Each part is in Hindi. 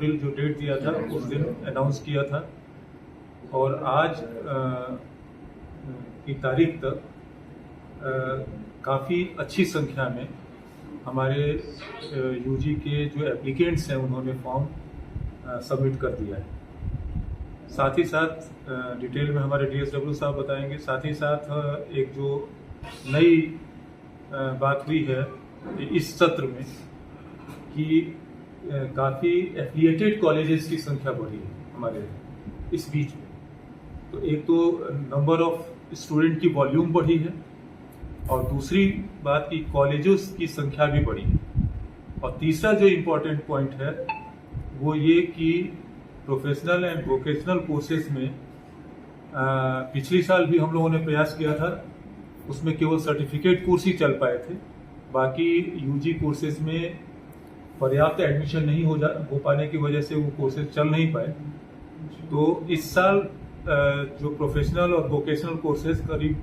अप्रैल जो डेट दिया था उस दिन अनाउंस किया था और आज की तारीख तक काफ़ी अच्छी संख्या में हमारे यूजी के जो एप्लीकेंट्स हैं उन्होंने फॉर्म सबमिट कर दिया है। साथ ही साथ डिटेल में हमारे डीएसडब्ल्यू साहब बताएंगे। साथ ही साथ एक जो नई बात हुई है इस सत्र में कि काफ़ी एफिलिएटेड कॉलेजेस की संख्या बढ़ी है हमारे इस बीच में। तो एक तो नंबर ऑफ स्टूडेंट की वॉल्यूम बढ़ी है और दूसरी बात की कॉलेजेस की संख्या भी बढ़ी है। और तीसरा जो इम्पोर्टेंट पॉइंट है वो ये कि प्रोफेशनल एंड वोकेशनल कोर्सेज में पिछली साल भी हम लोगों ने प्रयास किया था, उसमें केवल सर्टिफिकेट कोर्स ही चल पाए थे। बाकी यूजी कोर्सेज में पर्याप्त एडमिशन नहीं हो पाने की वजह से वो कोर्सेज चल नहीं पाए। तो इस साल जो प्रोफेशनल और वोकेशनल कोर्सेज करीब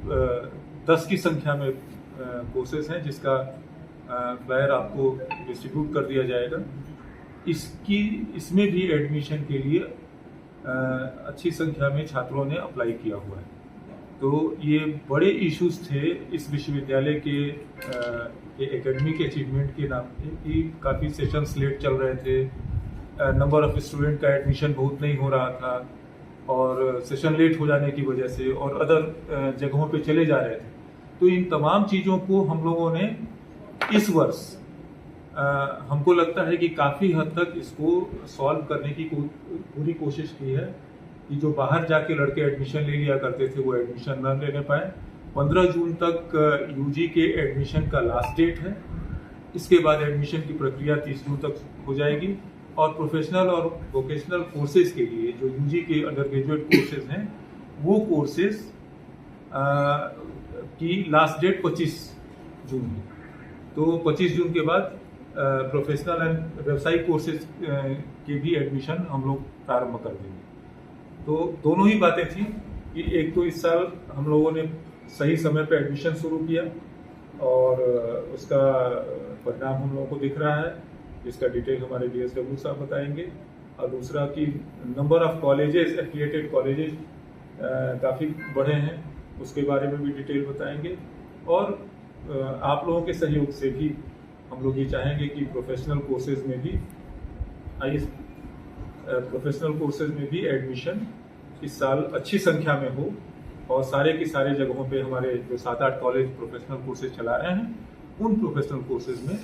10 की संख्या में कोर्सेज हैं जिसका फ्लायर आपको डिस्ट्रीब्यूट कर दिया जाएगा। इसमें भी एडमिशन के लिए अच्छी संख्या में छात्रों ने अप्लाई किया हुआ है। तो ये बड़े इश्यूज थे इस विश्वविद्यालय के एकेडमिक अचीवमेंट के नाम पे कि काफ़ी सेशंस लेट चल रहे थे, नंबर ऑफ स्टूडेंट का एडमिशन बहुत नहीं हो रहा था और सेशन लेट हो जाने की वजह से और अदर जगहों पे चले जा रहे थे। तो इन तमाम चीज़ों को हम लोगों ने इस वर्ष हमको लगता है कि काफ़ी हद तक इसको सॉल्व करने की पूरी कोशिश की है कि जो बाहर जाके लड़के एडमिशन ले लिया करते थे वो एडमिशन न लेने पाए। 15 जून तक यूजी के एडमिशन का लास्ट डेट है। इसके बाद एडमिशन की प्रक्रिया 30 जून तक हो जाएगी और प्रोफेशनल और वोकेशनल कोर्सेज के लिए जो यूजी के अंडर ग्रेजुएट कोर्सेज हैं वो कोर्सेज की लास्ट डेट 25 जून है। तो 25 जून के बाद प्रोफेशनल एंड व्यावसायिक कोर्सेज के भी एडमिशन हम लोग प्रारंभ कर देंगे। तो दोनों ही बातें थी कि एक तो इस साल हम लोगों ने सही समय पे एडमिशन शुरू किया और उसका परिणाम हम लोगों को दिख रहा है, इसका डिटेल हमारे डीएसडब्ल्यू साहब बताएंगे। और दूसरा कि number of colleges, affiliated colleges काफ़ी बढ़े हैं, उसके बारे में भी डिटेल बताएंगे। और आप लोगों के सहयोग से भी हम लोग ये चाहेंगे कि प्रोफेशनल कोर्सेज में भी एडमिशन इस साल अच्छी संख्या में हो और सारे की सारे जगहों पे हमारे जो 7-8 कॉलेज प्रोफेशनल कोर्सेज चला रहे हैं उन प्रोफेशनल कोर्सेज में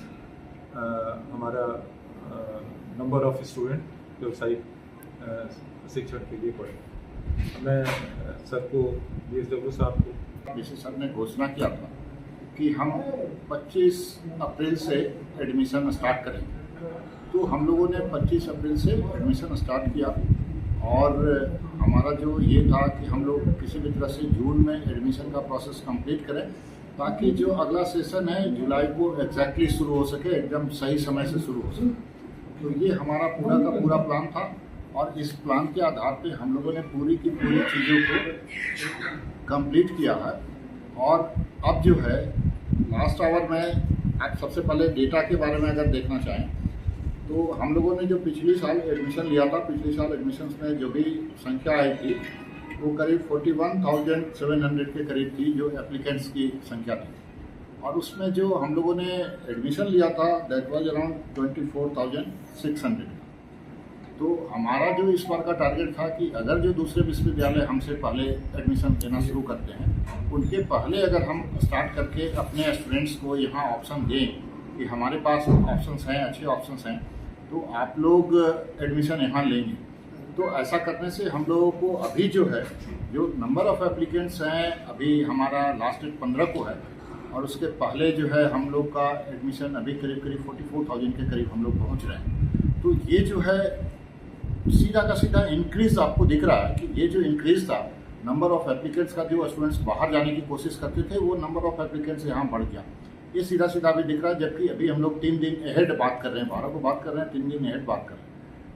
हमारा नंबर ऑफ स्टूडेंट व्यावसायिक शिक्षण के लिए बढ़े। मैं सर को डीएसडब्ल्यू साहब को जैसे सर ने घोषणा किया था कि हम 25 अप्रैल से एडमिशन स्टार्ट करेंगे, तो हम लोगों ने 25 अप्रैल से एडमिशन स्टार्ट किया और हमारा जो ये था कि हम लोग किसी भी तरह से जून में एडमिशन का प्रोसेस कंप्लीट करें ताकि जो अगला सेशन है जुलाई को एग्जैक्टली शुरू हो सके, एकदम सही समय से शुरू हो सके। तो ये हमारा पूरा का पूरा प्लान था और इस प्लान के आधार पे हम लोगों ने पूरी की पूरी चीज़ों को कंप्लीट किया है। और अब जो है लास्ट आवर में आप सबसे पहले डेटा के बारे में अगर देखना चाहें तो हम लोगों ने जो पिछली साल एडमिशन लिया था, पिछले साल एडमिशन्स में जो भी संख्या आई थी वो करीब 41,700 के करीब थी जो एप्लीकेंट्स की संख्या थी। और उसमें जो हम लोगों ने एडमिशन लिया था दैट वाज अराउंड 24,600। तो हमारा जो इस बार का टारगेट था कि अगर जो दूसरे विश्वविद्यालय हमसे पहले एडमिशन देना शुरू करते हैं उनके पहले अगर हम स्टार्ट करके अपने स्टूडेंट्स को यहाँ ऑप्शन दें कि हमारे पास ऑप्शंस हैं, अच्छे ऑप्शंस हैं, तो आप लोग एडमिशन यहाँ लेंगे। तो ऐसा करने से हम लोगों को अभी जो है जो नंबर ऑफ एप्लीकेंट्स हैं अभी हमारा लास्ट डेट 15 को है और उसके पहले जो है हम लोग का एडमिशन अभी करीब 44,000 के करीब हम लोग पहुँच रहे हैं। तो ये जो है सीधा का सीधा इंक्रीज आपको दिख रहा है कि ये जो इंक्रीज था नंबर ऑफ एप्लीकेंट्स का, जो स्टूडेंट्स बाहर जाने की कोशिश करते थे वो नंबर ऑफ एप्लीकेंट्स यहाँ बढ़ गया, ये सीधा सीधा भी दिख रहा है। जबकि अभी हम लोग 3 दिन अहेड बात कर रहे हैं, 12 को बात कर रहे हैं, 3 दिन अहेड बात कर रहे हैं।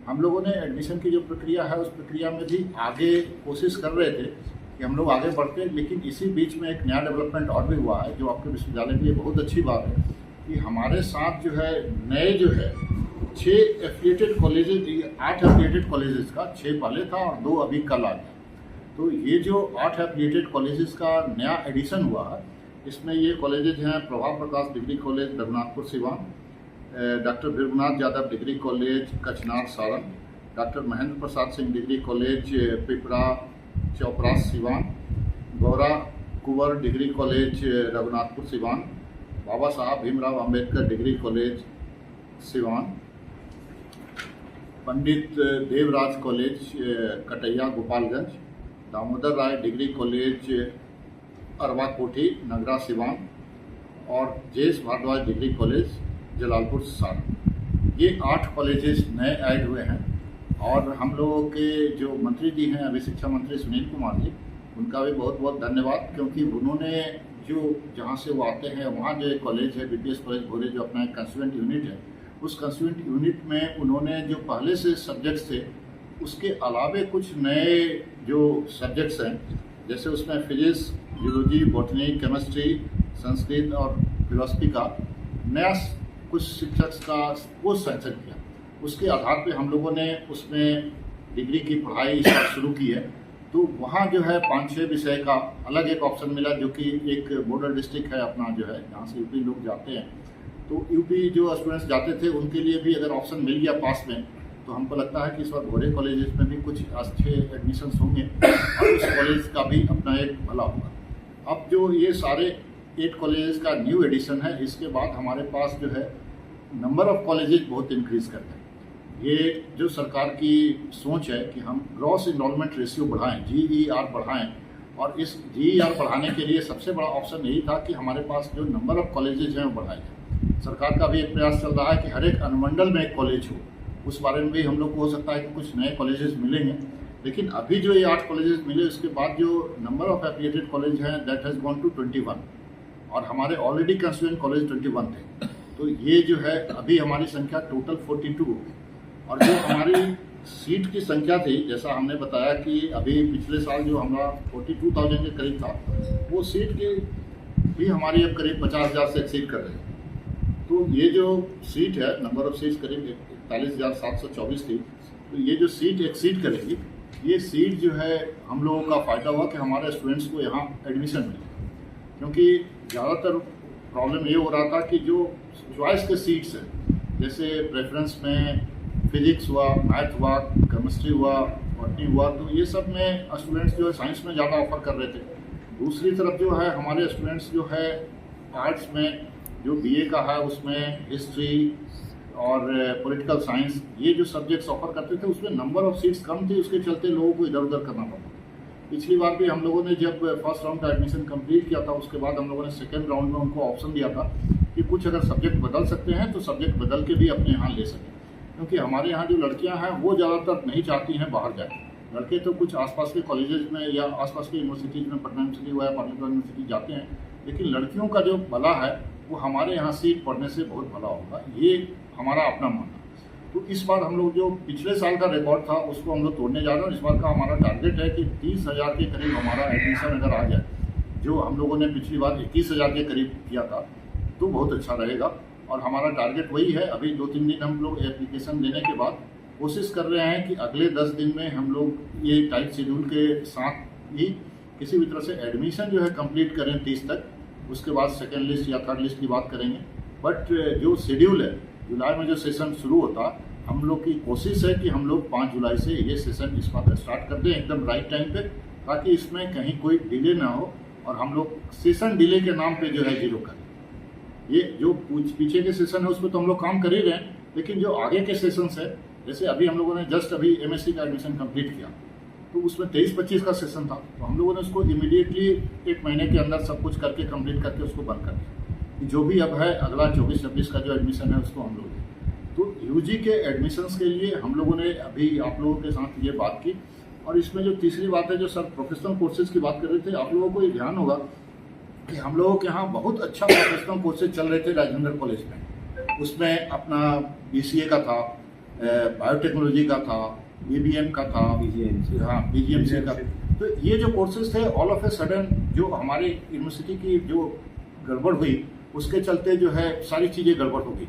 हम लोगों ने एडमिशन की जो प्रक्रिया है उस प्रक्रिया में भी आगे कोशिश कर रहे थे कि हम लोग आगे बढ़ते, लेकिन इसी बीच में एक नया डेवलपमेंट और भी हुआ है जो आपके विश्वविद्यालय के लिए बहुत अच्छी बात है कि हमारे साथ जो है नए जो है 8 एफिलिएटेड कॉलेजेस का 6 पहले था और 2 अभी कल आ गया। तो ये जो 8 एफिलिएटेड कॉलेजेस का नया एडिशन हुआ है, इसमें ये कॉलेजेस हैं Prabhav Prakash degree college Raghunathpur Siwan, doctor Bhrigunath Yadav degree college Kachnar Saran, doctor Mahendra Prasad Singh degree college Pipra Chauparas Siwan, Gaura Kunwar degree college Raghunathpur Siwan, Baba Sahab Bhimrao Ambedkar degree college Siwan, Pandit Devraj college Kataiya Gopalganj, Damodar Rai degree college Arwa Kothi Nagra Siwan और JS Bhardwaj degree college Jalalpur Saran. ये 8 कॉलेजेस नए ऐड हुए हैं और हम लोगों के जो मंत्री जी हैं अभी शिक्षा मंत्री सुनील कुमार जी, उनका भी बहुत बहुत धन्यवाद, क्योंकि उन्होंने जो जहाँ से वो आते हैं वहाँ जो एक कॉलेज है बीपीएस कॉलेज भोरे जो अपना एक कंस्टिट्यूएंट यूनिट है, उस कंस्टिट्यूएंट यूनिट में उन्होंने जो पहले से सब्जेक्ट्स थे उसके अलावे कुछ नए जो सब्जेक्ट्स हैं, जैसे उसमें physics, geology, botany, chemistry, Sanskrit और फिलोसफी का नया कुछ शिक्षक का कोर्स सैंक्शन किया। उसके आधार पे हम लोगों ने उसमें डिग्री की पढ़ाई इस बार शुरू की है। तो वहाँ जो है 5-6 विषय का अलग एक ऑप्शन मिला, जो कि एक बॉर्डर डिस्ट्रिक्ट है अपना जो है, जहाँ से यूपी लोग जाते हैं। तो यूपी जो स्टूडेंट्स जाते थे उनके लिए भी अगर ऑप्शन मिल गया पास में, तो हमको लगता है कि इस बार भोरे कॉलेजेस में भी कुछ अच्छे एडमिशन्स होंगे और उस कॉलेज का भी अपना एक भला होगा। अब जो ये सारे 8 कॉलेजेस का न्यू एडिशन है, इसके बाद हमारे पास जो है नंबर ऑफ कॉलेजेस बहुत इंक्रीज करते हैं। ये जो सरकार की सोच है कि हम ग्रॉस इनरोलमेंट रेशियो बढ़ाएं, GER बढ़ाएं, और इस GER बढ़ाने के लिए सबसे बड़ा ऑप्शन यही था कि हमारे पास जो नंबर ऑफ कॉलेजेस हैं वो बढ़ाए जाए। सरकार का भी एक प्रयास चल रहा है कि हर एक अनुमंडल में एक कॉलेज हो, उस बारे में भी हम लोग को हो सकता है कि कुछ नए कॉलेजेस मिलेंगे। लेकिन अभी जो ये 8 कॉलेजेस मिले, उसके बाद जो नंबर ऑफ एफिलिएटेड कॉलेज हैं दैट हैज़ गॉन टू 21, और हमारे ऑलरेडी कंस्टिट्यूएंट कॉलेज 21 थे। तो ये जो है अभी हमारी संख्या टोटल 42 हो गई। और जो हमारी सीट की संख्या थी, जैसा हमने बताया कि अभी पिछले साल जो हमारा 42,000 के करीब था, वो सीट की भी हमारी अब करीब 50,000 से एक्सीड कर रही है। तो ये जो सीट है, नंबर ऑफ सीट्स करीब 41,724 थी। तो ये जो सीट एक्सीड करेगी, ये सीट जो है हम लोगों का फ़ायदा हुआ कि हमारे स्टूडेंट्स को यहाँ एडमिशन मिले, क्योंकि ज़्यादातर प्रॉब्लम ये हो रहा था कि जो चॉइस के सीट्स हैं, जैसे प्रेफरेंस में फिजिक्स हुआ, मैथ हुआ, केमिस्ट्री हुआ, बॉटनी हुआ, तो ये सब में स्टूडेंट्स जो है साइंस में ज़्यादा ऑफर कर रहे थे। दूसरी तरफ जो है हमारे स्टूडेंट्स जो है आर्ट्स में जो BA का है, उसमें हिस्ट्री और पॉलिटिकल साइंस, ये जो सब्जेक्ट्स ऑफर करते थे उसमें नंबर ऑफ सीट्स कम थी, उसके चलते लोगों को इधर उधर करना पड़ा। पिछली बार भी हम लोगों ने जब फर्स्ट राउंड का एडमिशन कंप्लीट किया था, उसके बाद हम लोगों ने सेकेंड राउंड में उनको ऑप्शन दिया था कि कुछ अगर सब्जेक्ट बदल सकते हैं तो सब्जेक्ट बदल के भी अपने यहाँ ले सकें, क्योंकि हमारे यहाँ जो लड़कियाँ हैं वो ज़्यादातर नहीं चाहती हैं बाहर जाए। लड़के तो कुछ आसपास के कॉलेजेस में या आसपास के यूनिवर्सिटीज़ में, पटना यूनिवर्सिटी हुआ या पाटलिपुत्र यूनिवर्सिटी जाते हैं, लेकिन लड़कियों का जो भला है वो हमारे यहाँ सीट पढ़ने से बहुत भला होगा, ये हमारा अपना मानना। तो इस बार हम लोग जो पिछले साल का रिकॉर्ड था उसको हम लोग तोड़ने जा रहे हैं। इस बार का हमारा टारगेट है कि 30,000 के करीब हमारा एडमिशन अगर आ जाए, जो हम लोगों ने पिछली बार 21,000 के करीब किया था, तो बहुत अच्छा रहेगा। और हमारा टारगेट वही है। अभी 2-3 दिन हम लोग एप्लीकेशन देने के बाद कोशिश कर रहे हैं कि अगले 10 दिन में हम लोग ये टाइट शेड्यूल के साथ ही किसी भी तरह से एडमिशन जो है कंप्लीट करें 30 तक। उसके बाद सेकेंड लिस्ट या थर्ड लिस्ट की बात करेंगे। बट जो शेड्यूल है, जुलाई में जो सेशन शुरू होता, हम लोग की कोशिश है कि हम लोग 5 जुलाई से ये सेशन इस बार स्टार्ट कर दें एकदम राइट टाइम पे, ताकि इसमें कहीं कोई डिले ना हो और हम लोग सेशन डिले के नाम पे जो है जीरो करें। ये जो पीछे के सेशन है उस पर तो हम लोग काम कर ही रहे हैं, लेकिन जो आगे के सेशंस है, जैसे अभी हम लोगों ने जस्ट अभी MSc का एडमिशन कंप्लीट किया, तो उसमें 23-25 का सेशन था, तो हम लोगों ने उसको इमीडिएटली 1 महीने के अंदर सब कुछ करके कंप्लीट करके उसको बंद कर दिया। जो भी अब है अगला 24-26 का जो एडमिशन है उसको हम लोग तो UG के एडमिशन्स के लिए हम लोगों ने अभी आप लोगों के साथ ये बात की। और इसमें जो तीसरी बात है, जो सर प्रोफेशनल कोर्सेज की बात कर रहे थे, आप लोगों को ये ध्यान होगा कि हम लोगों के यहाँ बहुत अच्छा प्रोफेशनल कोर्सेज चल रहे थे राजेंद्र कॉलेज में। उसमें अपना BCA का था, बायोटेक्नोलॉजी का था, BBM का था, BGMC का। तो ये जो कोर्सेज थे, ऑल ऑफ ए सडन जो हमारी यूनिवर्सिटी की जो गड़बड़ हुई, उसके चलते जो है सारी चीज़ें गड़बड़ हो गई।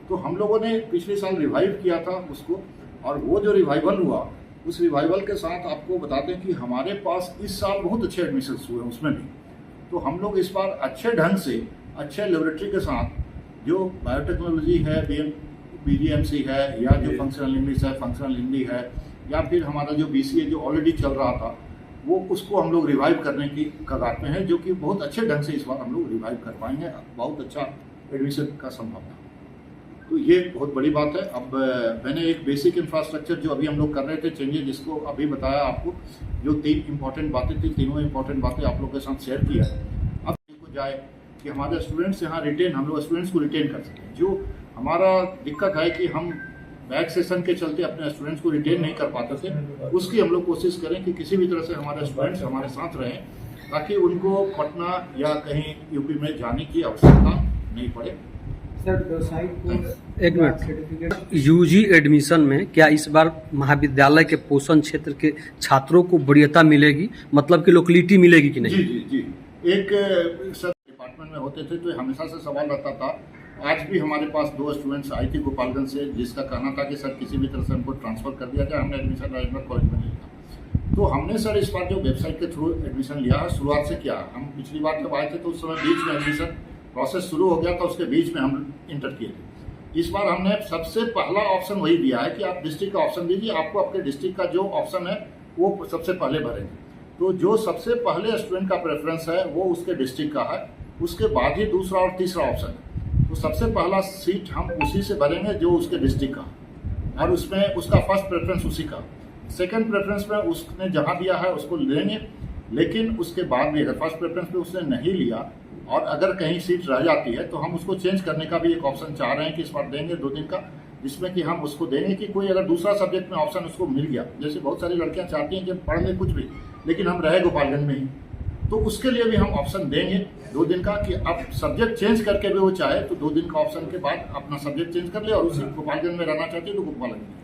तो हम लोगों ने पिछले साल रिवाइव किया था उसको, और वो जो रिवाइवल हुआ उस रिवाइवल के साथ आपको बता दें कि हमारे पास इस साल बहुत अच्छे एडमिशन हुए उसमें भी। तो हम लोग इस बार अच्छे ढंग से अच्छे लेबोरेटरी के साथ जो बायोटेक्नोलॉजी है, BGMC है, या जो फंक्शनल इंग्लिश है, फंक्शनल हिंदी है, या फिर हमारा जो BCA जो ऑलरेडी चल रहा था वो उसको हम लोग रिवाइव करने की कगार में है, जो कि बहुत अच्छे ढंग से इस बार हम लोग रिवाइव कर पाएंगे। बहुत अच्छा एडमिशन का संभावना, तो ये बहुत बड़ी बात है। अब मैंने एक बेसिक इंफ्रास्ट्रक्चर जो अभी हम लोग कर रहे थे चेंजेस, जिसको अभी बताया आपको, जो 3 इंपॉर्टेंट बातें थी, तीनों इंपॉर्टेंट बातें आप लोग के साथ शेयर किया। अब को जाए कि हमारे स्टूडेंट्स यहाँ रिटेन, हम लोग स्टूडेंट्स को रिटेन कर सकें। जो हमारा दिक्कत है कि हम बैक सेशन के चलते अपने स्टूडेंट्स को रिटेन नहीं कर पाते थे, उसकी हम लोग कोशिश करें कि किसी भी तरह से हमारे स्टूडेंट्स हमारे साथ रहें, ताकि उनको पटना या कहीं यूपी में जाने की आवश्यकता नहीं पड़े। एक मिनट, यूजी एडमिशन में क्या इस बार महाविद्यालय के पोषण क्षेत्र के छात्रों को वरीयता मिलेगी, मतलब कि लोकलिटी मिलेगी कि नहीं? जी। एक सर डिपार्टमेंट में होते थे तो हमेशा से सवाल रहता था। आज भी हमारे पास 2 स्टूडेंट्स आई थी गोपालगंज से, जिसका कहना था कि सर किसी भी तरह से हमको ट्रांसफर कर दिया जाए, हमने एडमिशन राजेंद्र कॉलेज में लिया। तो हमने सर इस बार जो वेबसाइट के थ्रू एडमिशन लिया है, शुरुआत से किया। हम पिछली बार जब आए थे तो उस समय बीच में एडमिशन प्रोसेस शुरू हो गया था, उसके बीच में हम इंटर किए थे। इस बार हमने सबसे पहला ऑप्शन वही दिया है कि आप डिस्ट्रिक्ट का ऑप्शन दीजिए, आपको आपके डिस्ट्रिक्ट का जो ऑप्शन है वो सबसे पहले भरेंगे। तो जो सबसे पहले स्टूडेंट का प्रेफरेंस है वो उसके डिस्ट्रिक्ट का है, उसके बाद ही दूसरा और तीसरा ऑप्शन है। तो सबसे पहला सीट हम उसी से भरेंगे जो उसके डिस्ट्रिक्ट का, और उसमें उसका फर्स्ट प्रेफरेंस उसी का। सेकंड प्रेफरेंस में उसने जहां दिया है उसको लेंगे, लेकिन उसके बाद भी अगर फर्स्ट प्रेफरेंस में उसने नहीं लिया और अगर कहीं सीट रह जाती है तो हम उसको चेंज करने का भी एक ऑप्शन चाह रहे हैं कि इस बार देंगे 2 दिन का, जिसमें कि हम उसको देंगे कि कोई अगर दूसरा सब्जेक्ट में ऑप्शन उसको मिल गया, जैसे बहुत सारी लड़कियां चाहती हैं कि पढ़ ले कुछ भी, लेकिन हम रहे गोपालगंज में ही, तो उसके लिए भी हम ऑप्शन देंगे 2 दिन का कि अब सब्जेक्ट चेंज करके भी वो चाहे तो 2 दिन का ऑप्शन के बाद अपना सब्जेक्ट चेंज कर ले, और उसी गोपालगंज में रहना चाहती है तो गोपालगंज में।